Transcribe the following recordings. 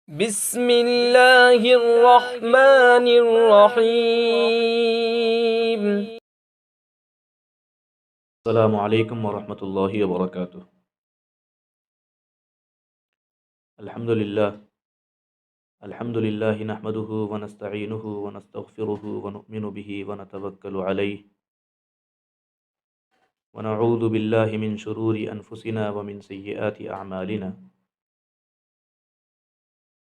بسم الله الرحمن الرحيم. السلام عليكم ورحمة الله وبركاته. الحمد لله نحمده ونستعينه ونستغفره ونؤمن به ونتوكل عليه ونعوذ بالله من شرور أنفسنا ومن سيئات أعمالنا.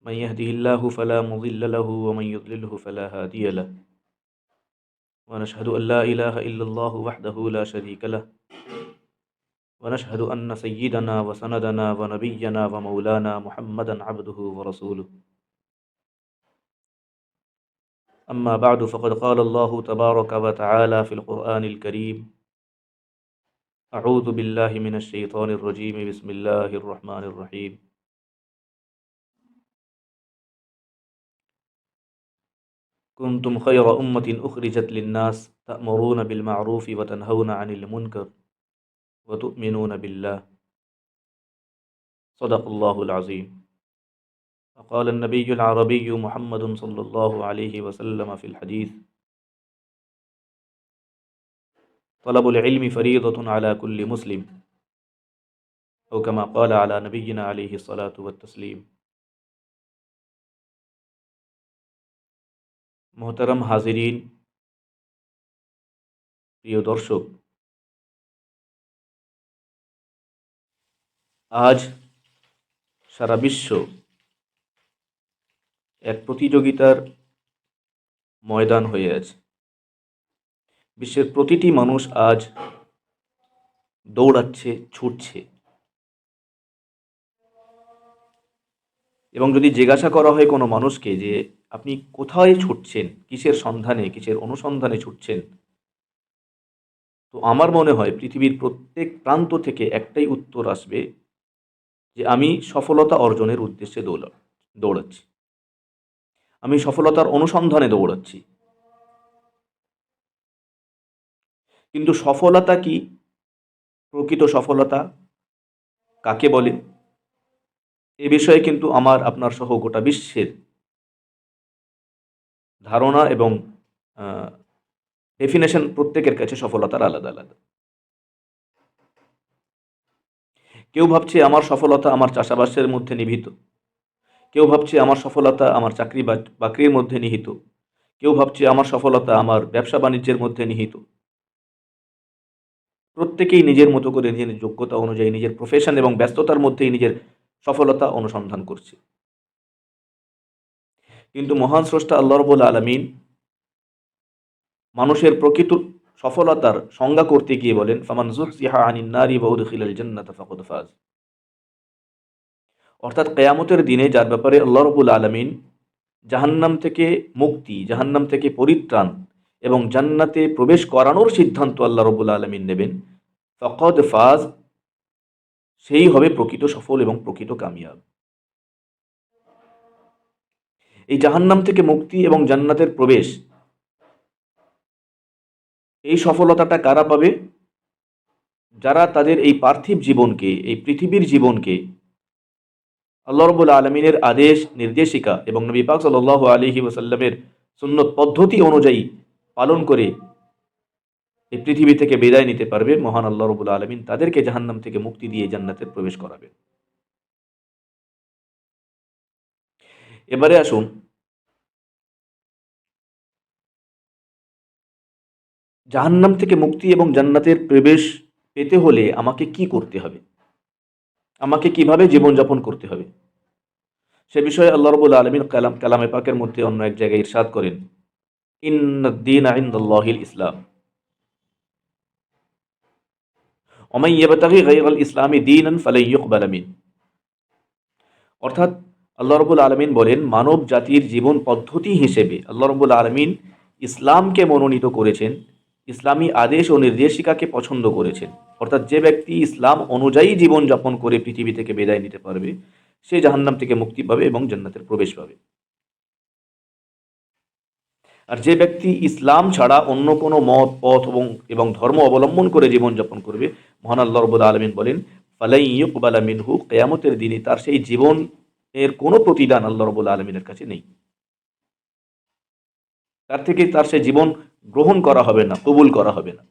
من يهده الله فلا مضل له ومن يضلله فلا هادي له، ونشهد أن لا إله إلا الله وحده لا شريك له، ونشهد أن سيدنا وسندنا ونبينا ومولانا محمدا عبده ورسوله. أما بعد، فقد قال الله تبارك وتعالى في القرآن الكريم: أعوذ بالله من الشيطان الرجيم، بسم الله الرحمن الرحيم. كنتم خير أمة أخرجت للناس تأمرون بالمعروف وتنهون عن المنكر وتؤمنون بالله. صدق الله العظيم. وقال النبي العربي محمد صلى الله عليه وسلم في الحديث: طلب العلم فريضة على كل مسلم، أو كما قال على نبينا عليه الصلاة والتسليم. মোহতারাম হাজিরিন, প্রিয় দর্শক, আজ সারা বিশ্ব এক প্রতিযোগিতার ময়দান হয়ে আছে। বিশ্বের প্রতিটি মানুষ আজ দৌড়াচ্ছে, ছুটছে, এবং যদি জিজ্ঞাসা করা হয় কোনো মানুষকে যে আপনি কোথায় ছুটছেন, কিসের সন্ধানে, কিসের অনুসন্ধানে ছুটছেন, তো আমার মনে হয় পৃথিবীর প্রত্যেক প্রান্ত থেকে একটাই উত্তর আসবে যে আমি সফলতা অর্জনের উদ্দেশ্যে দৌড়াচ্ছি, আমি সফলতার অনুসন্ধানে দৌড়াচ্ছি। কিন্তু সফলতা কি? প্রকৃত সফলতা কাকে বলে? এ বিষয়ে কিন্তু আমার আপনার সহ গোটা বিশ্বের ধারণা এবং ডেফিনেশন প্রত্যেকের কাছে সফলতার আলাদা আলাদা। কেউ ভাবছে আমার সফলতা আমার চাষাবাসের মধ্যে নিহিত, কেউ ভাবছে আমার সফলতা আমার চাকরি বাকরির মধ্যে নিহিত, কেউ ভাবছে আমার সফলতা আমার ব্যবসা বাণিজ্যের মধ্যে নিহিত। প্রত্যেকেই নিজের মতো করে নিজের যোগ্যতা অনুযায়ী নিজের প্রফেশন এবং ব্যস্ততার মধ্যেই নিজের সফলতা অনুসন্ধান করছে। কিন্তু মহান স্রষ্টা আল্লাহ রাব্বুল আলামিন মানুষের প্রকৃত সফলতার সংজ্ঞা করতে গিয়ে বলেন, ফামান যুহজিহা আনিন নারি ওয়া উদখিলাল জান্নাতা ফাকাদ ফাজ। অর্থাৎ কিয়ামতের দিনে যার ব্যাপারে আল্লাহ রাব্বুল আলামিন জাহান্নাম থেকে মুক্তি, জাহান্নাম থেকে পরিত্রাণ এবং জান্নাতে প্রবেশ করানোর সিদ্ধান্ত আল্লাহ রাব্বুল আলামিন নেবেন, ফাকাদ ফাজ, সেই হবে প্রকৃত সফল এবং প্রকৃত কামিয়াব। এই জাহান্নাম থেকে মুক্তি এবং জান্নাতের প্রবেশ, এই সফলতাটা কারা পাবে? যারা তাদের এই পার্থিব জীবনকে, এই পৃথিবীর জীবনকে আল্লাহ রাব্বুল আলামিনের আদেশ নির্দেশিকা এবং নবী পাক সাল্লাল্লাহু আলাইহি ওয়াসাল্লামের সুন্নত পদ্ধতি অনুযায়ী পালন করে এই পৃথিবী থেকে বিদায় নিতে পারবে। মহান আল্লাহ রাব্বুল আলামিন তাদেরকে জাহান্নাম থেকে মুক্তি দিয়ে জান্নাতে প্রবেশ করাবে। এবারে আসুন, জাহান্নাম থেকে মুক্তি এবং জান্নাতের প্রবেশ পেতে হলে আমাকে কি করতে হবে, আমাকে কিভাবে জীবনযাপন করতে হবে, সে বিষয়ে আল্লাহ রাব্বুল আলামিন কালামে পাকের মধ্যে অন্য এক জায়গায় ইরশাদ করেন, ইন্নাদ-দীনা ইনদাল্লাহিল ইসলাম ওয়া মান ইয়াবতাগি গায়রাল ইসলামি দীনান ফালান ইউকবালা মিন। অর্থাৎ আল্লাহ রাব্বুল আলামিন বলেন, মানব জাতির জীবন পদ্ধতি হিসেবে আল্লাহ রাব্বুল আলামিন ইসলামকে মনোনীত করেছেন, ইসলামী আদেশ ও নির্দেশিকাকে পছন্দ করেছেন। অর্থাৎ যে ব্যক্তি ইসলাম অনুযায়ী জীবনযাপন করে পৃথিবী থেকে বিদায় নিতে পারবে, সে জাহান্নাম থেকে মুক্তি পাবে এবং জান্নাতের প্রবেশ পাবে। আর যে ব্যক্তি ইসলাম ছাড়া অন্য কোনো মত, পথ এবং ধর্ম অবলম্বন করে জীবনযাপন করবে, মহান আল্লাহ রাব্বুল আলামিন বলেন, ফালাই ইউকবালা মিনহু, কিয়ামতের দিনে তার সেই জীবন এর কোনো প্রতিদান আল্লাহ রাব্বুল আলামিনের কাছে নেই। তার থেকে তার সে জীবন গ্রহণ করা হবে না, কবুল করা হবে না।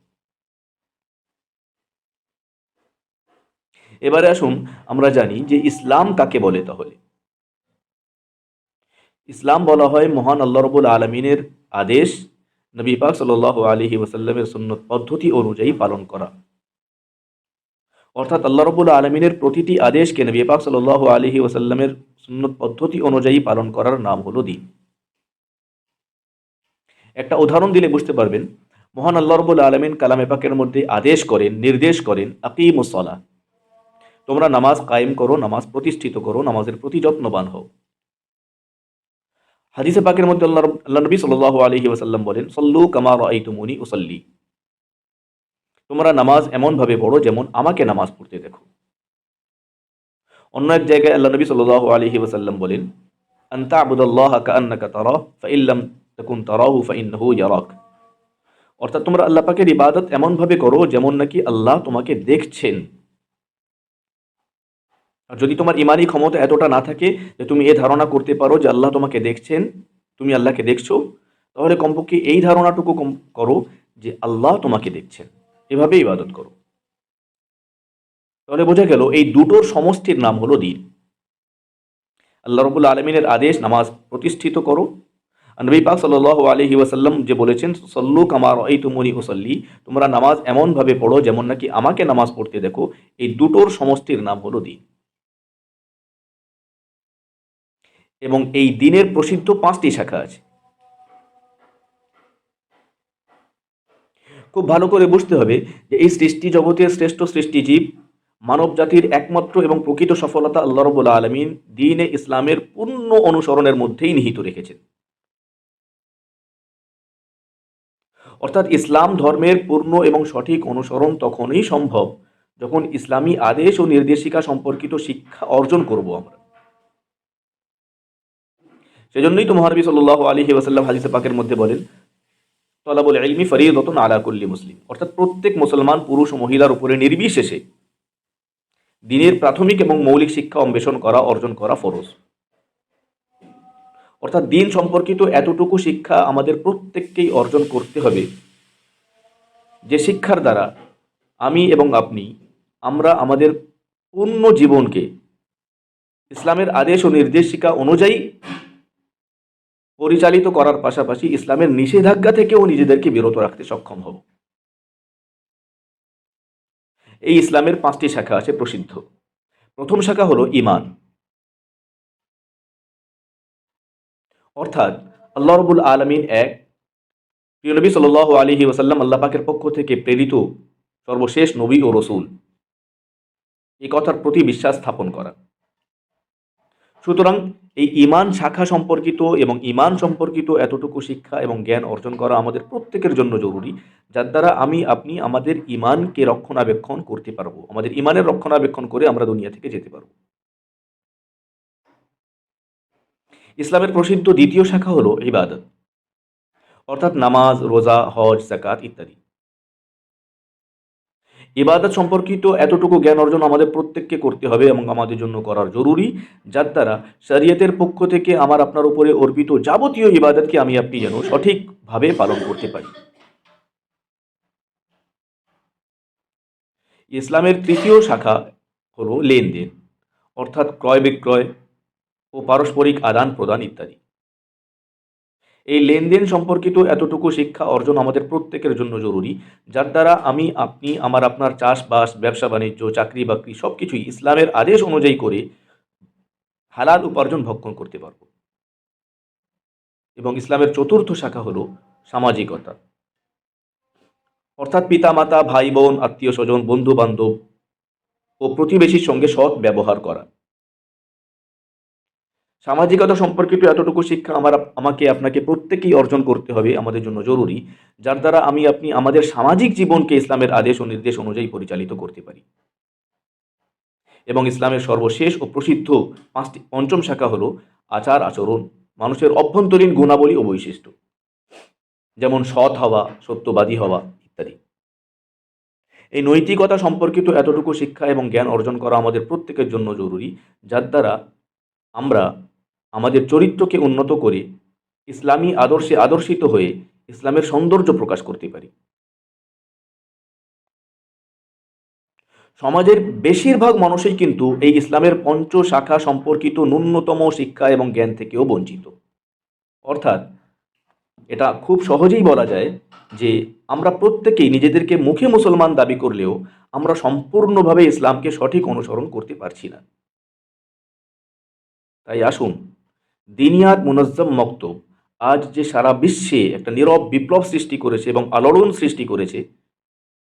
এবারে আসুন আমরা জানি যে ইসলাম কাকে বলে তাহলে। ইসলাম বলা হয় মহান আল্লাহ রাব্বুল আলামিনের আদেশ নবী পাক সাল্লাল্লাহু আলাইহি ওয়াসাল্লামের সুন্নত পদ্ধতি অনুযায়ী পালন করা। অর্থাৎ আল্লাহ রাব্বুল আলামিনের প্রতিটি আদেশকে নবী পাক সাল্লাল্লাহু আলাইহি ওয়াসাল্লামের সুন্নত পদ্ধতি অনুযায়ী পালন করার নাম হলো দ্বীন। একটা উদাহরণ দিলে বুঝতে পারবেন। মহান আল্লাহ রাব্বুল আলামিন কালামে পাকের মধ্যে আদেশ করেন, নির্দেশ করেন, আকিমুস সালাহ, তোমরা নামাজ কায়েম করো, নামাজ প্রতিষ্ঠিত করো, নামাজের প্রতি যত্নবান হও। হাদিসে পাকের মধ্যে আল্লাহ নবী সাল্লাল্লাহু আলাইহি ওয়াসাল্লাম বলেন, সল্লু কামা রাআইতুমুনি উসাল্লি, তোমরা নামাজ এমন ভাবে পড়ো যেমন আমাকে নামাজ পড়তে দেখো। অন্য এক জায়গায় আল্লাহ নবী সাল্লাল্লাহু আলাইহি ওয়াসাল্লাম বলেন, আন তা'বুদাল্লাহা কাআন্নাকা তারাহ ফাইন লাম তাকুন তারাহু ফাইন্নাহু ইয়ারাক, অর্থাৎ তোমরা আল্লাহ পাকের ইবাদত এমন ভাবে করো যেমন নাকি আল্লাহ তোমাকে দেখছেন। আর যদি তোমার ইমানি ক্ষমতা এতটা না থাকে যে তুমি এই ধারণা করতে পারো যে আল্লাহ তোমাকে দেখছেন, তুমি আল্লাহকে দেখছো, তাহলে কমপক্ষে এই ধারণাটুকু করো যে আল্লাহ তোমাকে দেখছেন, এভাবে ইবাদত করো। তাহলে বোঝা গেল এই দুটোর সমষ্টির নাম হলো দ্বীন। আল্লাহ রাব্বুল আলামিনের আদেশ নামাজ প্রতিষ্ঠিত করো, আর নবী পাক সাল্লাল্লাহু আলাইহি ওয়াসাল্লাম যে বলেছেন সল্লু কামা রাআইতুমুনি উসাল্লি, তোমরা নামাজ এমন ভাবে পড়ো যেমন নাকি আমাকে নামাজ পড়তে দেখো, এই দুটোর সমষ্টির নাম হলো দ্বীন। এবং এই দ্বীনের প্রসিদ্ধ 5টি শাখা আছে। খুব ভালো করে বুঝতে হবে যে এই সৃষ্টি জগতের শ্রেষ্ঠ সৃষ্টিজীব মানব জাতির একমাত্র এবং প্রকৃত সফলতা আল্লাহ রাব্বুল আলামিন দ্বীনে ইসলামের পূর্ণ অনুসরণের মধ্যেই নিহিত রেখেছেন। অর্থাৎ ইসলাম ধর্মের পূর্ণ এবং সঠিক অনুসরণ তখনই সম্ভব যখন ইসলামী আদেশ ও নির্দেশিকা সম্পর্কিত শিক্ষা অর্জন করব আমরা। সেজন্যই তো মহানবী সাল্লাল্লাহু আলাইহি ওয়াসাল্লাম হাদিসে পাকের মধ্যে বলেন, তলাবুল ইলমি ফরিদাতুন আলা কুল্লি মুসলিম, অর্থাৎ প্রত্যেক মুসলমান পুরুষ ও মহিলার উপরে নির্বিশেষে দ্বীনের প্রাথমিক এবং মৌলিক শিক্ষা অন্বেষণ করা, অর্জন করা ফরজ। অর্থাৎ দ্বীন সম্পর্কিত এতটুকু শিক্ষা আমাদের প্রত্যেককেই অর্জন করতে হবে, যে শিক্ষার দ্বারা আমি এবং আপনি আমরা আমাদের পূর্ণ জীবনকে ইসলামের আদেশ ও নির্দেশিকা অনুযায়ী পরিচালিত করার পাশাপাশি ইসলামের নিষেধাজ্ঞা থেকেও নিজেদেরকে বিরত রাখতে সক্ষম হব। এই ইসলামের 5টি শাখা আছে প্রসিদ্ধ। প্রথম শাখা হলো ঈমান, অর্থাৎ আল্লাহ রাব্বুল আলামিন এক, প্রিয় নবী সাল্লাল্লাহু আলাইহি ওয়াসাল্লাম আল্লাহ পাকের পক্ষ থেকে প্রেরিত সর্বশেষ নবী ও রসূল, এই কথার প্রতি বিশ্বাস স্থাপন করা। সুতরাং এই ঈমান শাখা সম্পর্কিত এবং ঈমান সম্পর্কিত এতটুকু শিক্ষা এবং জ্ঞান অর্জন করা আমাদের প্রত্যেকের জন্য জরুরি, যার দ্বারা আমি আপনি আমাদের ঈমানকে রক্ষণাবেক্ষণ করতে পারবো, আমাদের ঈমানের রক্ষণাবেক্ষণ করে আমরা দুনিয়া থেকে যেতে পারবো। ইসলামের প্রসিদ্ধ দ্বিতীয় শাখা হলো ইবাদত, অর্থাৎ নামাজ, রোজা, হজ, যাকাত ইত্যাদি। ইবাদত সম্পর্কিত এতটুকু জ্ঞান অর্জন আমাদের প্রত্যেককে করতে হবে এবং আমাদের জন্য করার জরুরি, যার দ্বারা শরীয়তের পক্ষ থেকে আমার আপনার উপরে অর্পিত যাবতীয় ইবাদতকে আমি আপনি যেন সঠিকভাবে পালন করতে পারি। ইসলামের তৃতীয় শাখা হলো লেনদেন, অর্থাৎ ক্রয় বিক্রয় ও পারস্পরিক আদান প্রদান ইত্যাদি। এই লেনদেন সম্পর্কিত এতটুকু শিক্ষা অর্জন আমাদের প্রত্যেকের জন্য জরুরি, যার দ্বারা আমি আপনি আমার আপনার চাষবাস, ব্যবসা বাণিজ্য, চাকরি বাকরি সবকিছুই ইসলামের আদেশ অনুযায়ী করে হালাল উপার্জন ভক্ষণ করতে পারব। এবং ইসলামের চতুর্থ শাখা হলো সামাজিকতা, অর্থাৎ পিতা মাতা, ভাই বোন, আত্মীয় স্বজন, বন্ধু বান্ধব ও প্রতিবেশীর সঙ্গে সৎ ব্যবহার করা। সামাজিকতা সম্পর্কিত এতটুকু শিক্ষা আমাকে আপনাকে প্রত্যেকেই অর্জন করতে হবে, আমাদের জন্য জরুরি, যার দ্বারা আমি আপনি আমাদের সামাজিক জীবনকে ইসলামের আদেশ ও নির্দেশ অনুযায়ী পরিচালিত করতে পারি। এবং ইসলামের সর্বশেষ ও প্রসিদ্ধ পঞ্চম শাখা হলো আচার আচরণ, মানুষের অভ্যন্তরীণ গুণাবলী ও বৈশিষ্ট্য, যেমন সৎ হওয়া, সত্যবাদী হওয়া ইত্যাদি। এই নৈতিকতা সম্পর্কিত এতটুকু শিক্ষা এবং জ্ঞান অর্জন করা আমাদের প্রত্যেকের জন্য জরুরি, যার দ্বারা আমরা আমাদের চরিত্রকে উন্নত করে ইসলামী আদর্শে আদর্শিত হয়ে ইসলামের সৌন্দর্য প্রকাশ করতে পারি। সমাজের বেশিরভাগ মানুষই কিন্তু এই ইসলামের পঞ্চ শাখা সম্পর্কিত ন্যূনতম শিক্ষা এবং জ্ঞান থেকেও বঞ্চিত। অর্থাৎ এটা খুব সহজেই বলা যায় যে আমরা প্রত্যেকেই নিজেদেরকে মুখে মুসলমান দাবি করলেও আমরা সম্পূর্ণভাবে ইসলামকে সঠিক অনুসরণ করতে পারছি না। তাই আসুন, দিনিয়াত মুনাজ্জম মক্তব আজ যে সারা বিশ্বে একটা নীরব বিপ্লব সৃষ্টি করেছে এবং আলোড়ন সৃষ্টি করেছে,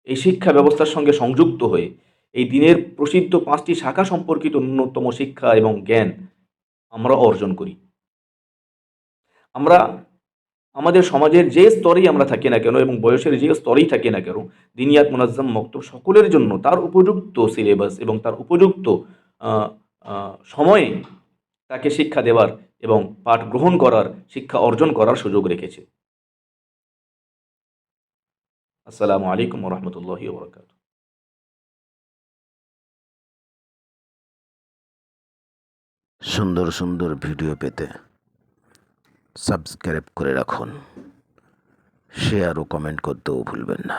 এই শিক্ষা ব্যবস্থার সঙ্গে সংযুক্ত হয়ে এই দিনের প্রসিদ্ধ 5টি শাখা সম্পর্কিত ন্যূনতম শিক্ষা এবং জ্ঞান আমরা অর্জন করি। আমরা আমাদের সমাজের যে স্তরেই আমরা থাকি না কেন এবং বয়সের যে স্তরেই থাকি না কেন, দিনিয়াত মুনাজ্জম মক্তব সকলের জন্য তার উপযুক্ত সিলেবাস এবং তার উপযুক্ত আহ, সময়ে তাকে শিক্ষা দেওয়ার এবং পাঠ গ্রহণ করার, শিক্ষা অর্জন করার সুযোগ রেখেছে। আসসালামু আলাইকুম রহমতুল্লাহি ওবরাকাত। সুন্দর সুন্দর ভিডিও পেতে সাবস্ক্রাইব করে রাখুন, শেয়ার ও কমেন্ট করতেও ভুলবেন না।